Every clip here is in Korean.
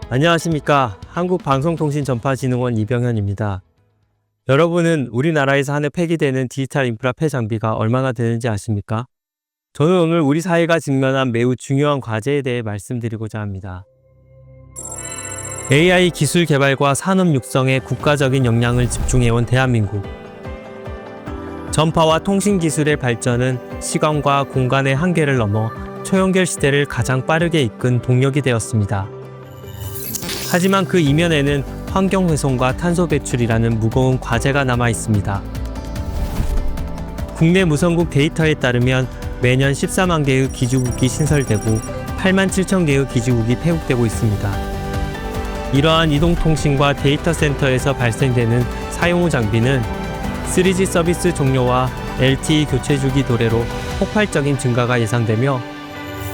안녕하십니까. 한국방송통신전파진흥원 이병현입니다. 여러분은 우리나라에서 한 해 폐기되는 디지털 인프라 폐장비가 얼마나 되는지 아십니까? 저는 오늘 우리 사회가 직면한 매우 중요한 과제에 대해 말씀드리고자 합니다. AI 기술 개발과 산업 육성에 국가적인 역량을 집중해온 대한민국. 전파와 통신 기술의 발전은 시간과 공간의 한계를 넘어 초연결 시대를 가장 빠르게 이끈 동력이 되었습니다. 하지만 그 이면에는 환경훼손과 탄소 배출이라는 무거운 과제가 남아 있습니다. 국내 무선국 데이터에 따르면 매년 14만 개의 기지국이 신설되고 8만 7천 개의 기지국이 폐국되고 있습니다. 이러한 이동통신과 데이터 센터에서 발생되는 사용 후 장비는 3G 서비스 종료와 LTE 교체 주기 도래로 폭발적인 증가가 예상되며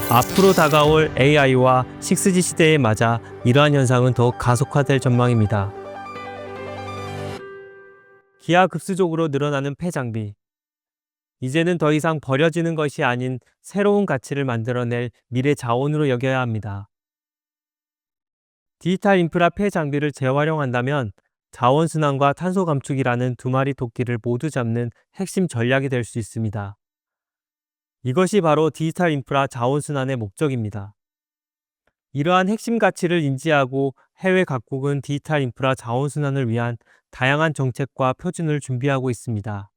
앞으로 다가올 AI와 6G 시대에 맞아 이러한 현상은 더욱 가속화될 전망입니다. 기하급수적으로 늘어나는 폐장비. 이제는 더 이상 버려지는 것이 아닌 새로운 가치를 만들어낼 미래 자원으로 여겨야 합니다. 디지털 인프라 폐장비를 재활용한다면 자원순환과 탄소 감축이라는 두 마리 토끼를 모두 잡는 핵심 전략이 될 수 있습니다. 이것이 바로 디지털 인프라 자원순환의 목적입니다. 이러한 핵심 가치를 인지하고 해외 각국은 디지털 인프라 자원순환을 위한 다양한 정책과 표준을 준비하고 있습니다.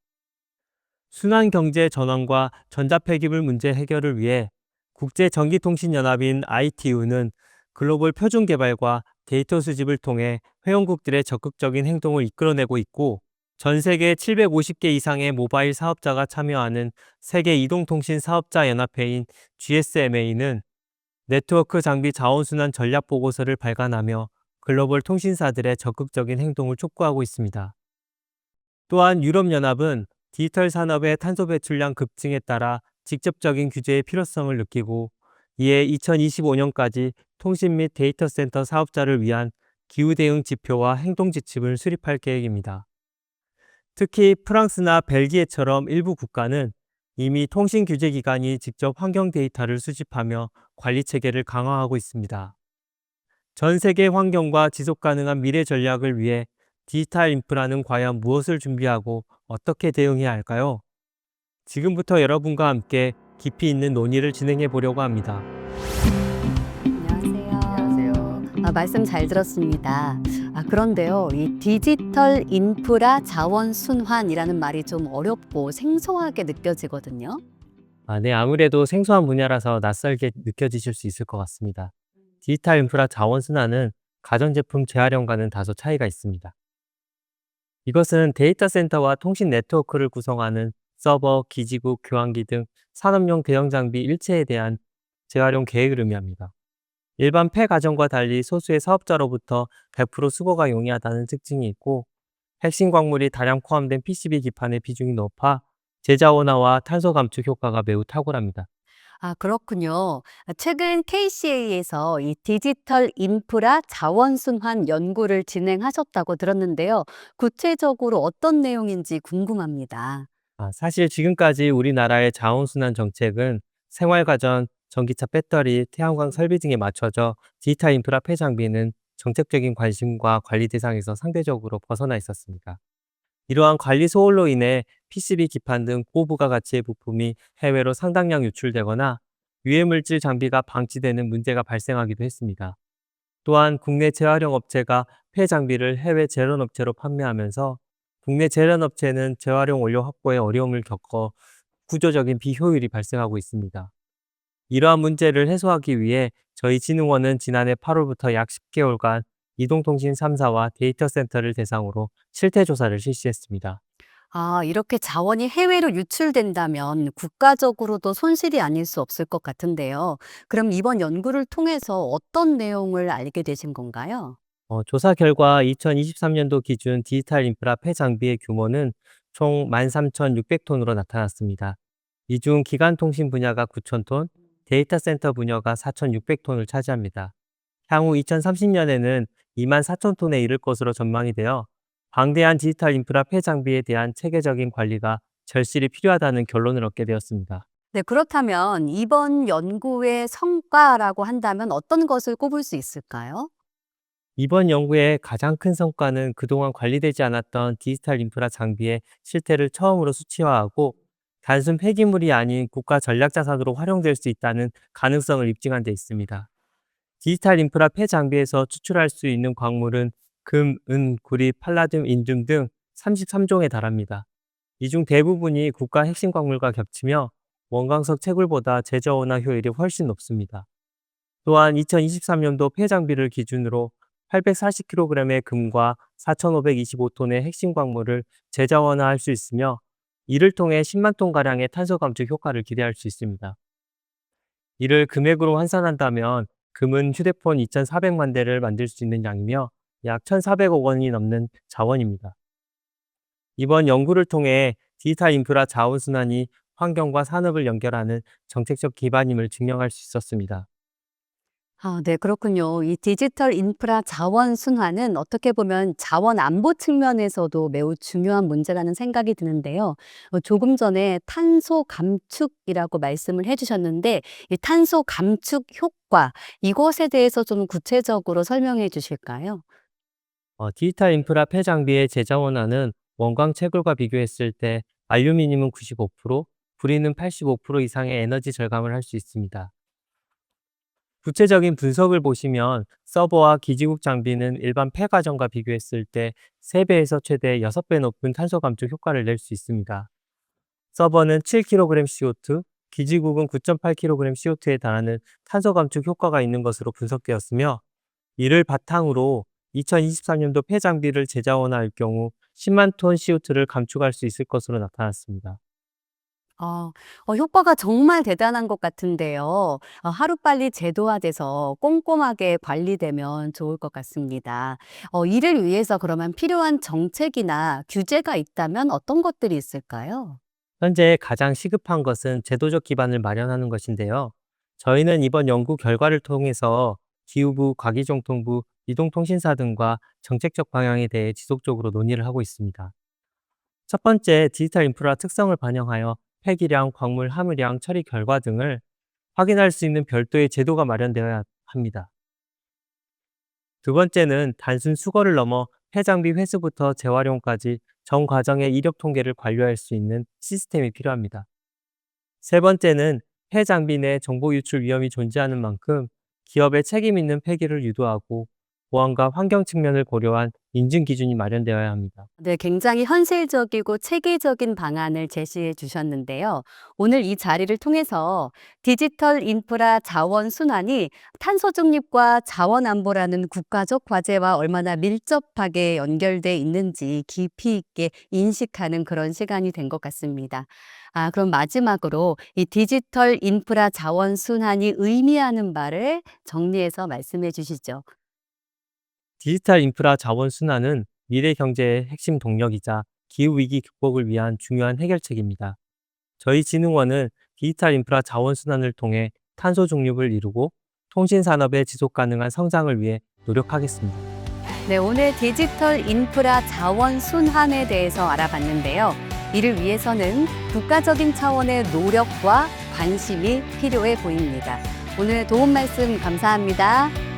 순환경제 전환과 전자폐기물 문제 해결을 위해 국제전기통신연합인 ITU는 글로벌 표준 개발과 데이터 수집을 통해 회원국들의 적극적인 행동을 이끌어내고 있고, 전 세계 750개 이상의 모바일 사업자가 참여하는 세계 이동통신 사업자 연합회인 GSMA는 네트워크 장비 자원순환 전략 보고서를 발간하며 글로벌 통신사들의 적극적인 행동을 촉구하고 있습니다. 또한 유럽연합은 디지털 산업의 탄소 배출량 급증에 따라 직접적인 규제의 필요성을 느끼고, 이에 2025년까지 통신 및 데이터 센터 사업자를 위한 기후 대응 지표와 행동 지침을 수립할 계획입니다. 특히 프랑스나 벨기에처럼 일부 국가는 이미 통신 규제 기관이 직접 환경 데이터를 수집하며 관리 체계를 강화하고 있습니다. 전 세계 환경과 지속 가능한 미래 전략을 위해 디지털 인프라는 과연 무엇을 준비하고 어떻게 대응해야 할까요? 지금부터 여러분과 함께 깊이 있는 논의를 진행해 보려고 합니다. 안녕하세요. 말씀 잘 들었습니다. 그런데요, 이 디지털 인프라 자원 순환이라는 말이 좀 어렵고 생소하게 느껴지거든요. 네, 아무래도 생소한 분야라서 낯설게 느껴지실 수 있을 것 같습니다. 디지털 인프라 자원순환은 가전제품 재활용과는 다소 차이가 있습니다. 이것은 데이터 센터와 통신 네트워크를 구성하는 서버, 기지국, 교환기 등 산업용 대형 장비 일체에 대한 재활용 계획을 의미합니다. 일반 폐가전과 달리 소수의 사업자로부터 100% 수거가 용이하다는 특징이 있고, 핵심 광물이 다량 포함된 PCB 기판의 비중이 높아 제자원화와 탄소 감축 효과가 매우 탁월합니다. 그렇군요. 최근 KCA에서 이 디지털 인프라 자원 순환 연구를 진행하셨다고 들었는데요. 구체적으로 어떤 내용인지 궁금합니다. 사실 지금까지 우리나라의 자원순환 정책은 생활가전, 전기차 배터리, 태양광 설비 등에 맞춰져 디지털 인프라 폐장비는 정책적인 관심과 관리 대상에서 상대적으로 벗어나 있었습니다. 이러한 관리 소홀로 인해 PCB 기판 등 고부가가치의 부품이 해외로 상당량 유출되거나 유해물질 장비가 방치되는 문제가 발생하기도 했습니다. 또한 국내 재활용 업체가 폐장비를 해외 재련 업체로 판매하면서 국내 재련 업체는 재활용 원료 확보에 어려움을 겪어 구조적인 비효율이 발생하고 있습니다. 이러한 문제를 해소하기 위해 저희 진흥원은 지난해 8월부터 약 10개월간 이동통신 3사와 데이터 센터를 대상으로 실태 조사를 실시했습니다. 이렇게 자원이 해외로 유출된다면 국가적으로도 손실이 아닐 수 없을 것 같은데요. 그럼 이번 연구를 통해서 어떤 내용을 알게 되신 건가요? 조사 결과 2023년도 기준 디지털 인프라 폐장비의 규모는 총 13,600톤으로 나타났습니다. 이 중 기간통신 분야가 9,000톤, 데이터 센터 분야가 4,600톤을 차지합니다. 향후 2030년에는 24,000톤에 이를 것으로 전망이 되어 방대한 디지털 인프라 폐장비에 대한 체계적인 관리가 절실히 필요하다는 결론을 얻게 되었습니다. 네, 그렇다면 이번 연구의 성과라고 한다면 어떤 것을 꼽을 수 있을까요? 이번 연구의 가장 큰 성과는 그동안 관리되지 않았던 디지털 인프라 장비의 실태를 처음으로 수치화하고 단순 폐기물이 아닌 국가 전략 자산으로 활용될 수 있다는 가능성을 입증한 데 있습니다. 디지털 인프라 폐장비에서 추출할 수 있는 광물은 금, 은, 구리, 팔라듐, 인듐 등 33종에 달합니다. 이 중 대부분이 국가 핵심 광물과 겹치며 원광석 채굴보다 제저온화 효율이 훨씬 높습니다. 또한 2023년도 폐장비를 기준으로 840kg의 금과 4,525톤의 핵심 광물을 제자원화할 수 있으며 이를 통해 10만 톤가량의 탄소 감축 효과를 기대할 수 있습니다. 이를 금액으로 환산한다면 금은 휴대폰 2,400만 대를 만들 수 있는 양이며 약 1,400억 원이 넘는 자원입니다. 이번 연구를 통해 디지털 인프라 자원순환이 환경과 산업을 연결하는 정책적 기반임을 증명할 수 있었습니다. 아, 네, 그렇군요. 이 디지털 인프라 자원 순환은 어떻게 보면 자원 안보 측면에서도 매우 중요한 문제라는 생각이 드는데요. 조금 전에 탄소 감축이라고 말씀을 해주셨는데, 이 탄소 감축 효과, 이것에 대해서 좀 구체적으로 설명해 주실까요? 디지털 인프라 폐장비의 재자원화는 원광 채굴과 비교했을 때 알루미늄은 95%, 구리는 85% 이상의 에너지 절감을 할 수 있습니다. 구체적인 분석을 보시면 서버와 기지국 장비는 일반 폐 과정과 비교했을 때 3배에서 최대 6배 높은 탄소 감축 효과를 낼 수 있습니다. 서버는 7kg CO2, 기지국은 9.8kg CO2에 달하는 탄소 감축 효과가 있는 것으로 분석되었으며 이를 바탕으로 2023년도 폐장비를 재자원화할 경우 10만 톤 CO2를 감축할 수 있을 것으로 나타났습니다. 어, 효과가 정말 대단한 것 같은데요. 하루빨리 제도화돼서 꼼꼼하게 관리되면 좋을 것 같습니다. 이를 위해서 그러면 필요한 정책이나 규제가 있다면 어떤 것들이 있을까요? 현재 가장 시급한 것은 제도적 기반을 마련하는 것인데요. 저희는 이번 연구 결과를 통해서 기후부, 과기정통부, 이동통신사 등과 정책적 방향에 대해 지속적으로 논의를 하고 있습니다. 첫 번째, 디지털 인프라 특성을 반영하여 폐기량, 광물 함유량, 처리 결과 등을 확인할 수 있는 별도의 제도가 마련되어야 합니다. 두 번째는 단순 수거를 넘어 폐장비 회수부터 재활용까지 전 과정의 이력 통계를 관리할 수 있는 시스템이 필요합니다. 세 번째는 폐장비 내 정보 유출 위험이 존재하는 만큼 기업의 책임 있는 폐기를 유도하고 보안과 환경 측면을 고려한 인증 기준이 마련되어야 합니다. 네, 굉장히 현실적이고 체계적인 방안을 제시해 주셨는데요. 오늘 이 자리를 통해서 디지털 인프라 자원 순환이 탄소 중립과 자원 안보라는 국가적 과제와 얼마나 밀접하게 연결돼 있는지 깊이 있게 인식하는 그런 시간이 된 것 같습니다. 아, 그럼 마지막으로 이 디지털 인프라 자원 순환이 의미하는 바를 정리해서 말씀해 주시죠. 디지털 인프라 자원 순환은 미래 경제의 핵심 동력이자 기후위기 극복을 위한 중요한 해결책입니다. 저희 진흥원은 디지털 인프라 자원 순환을 통해 탄소 중립을 이루고 통신 산업의 지속 가능한 성장을 위해 노력하겠습니다. 네, 오늘 디지털 인프라 자원 순환에 대해서 알아봤는데요. 이를 위해서는 국가적인 차원의 노력과 관심이 필요해 보입니다. 오늘 도움 말씀 감사합니다.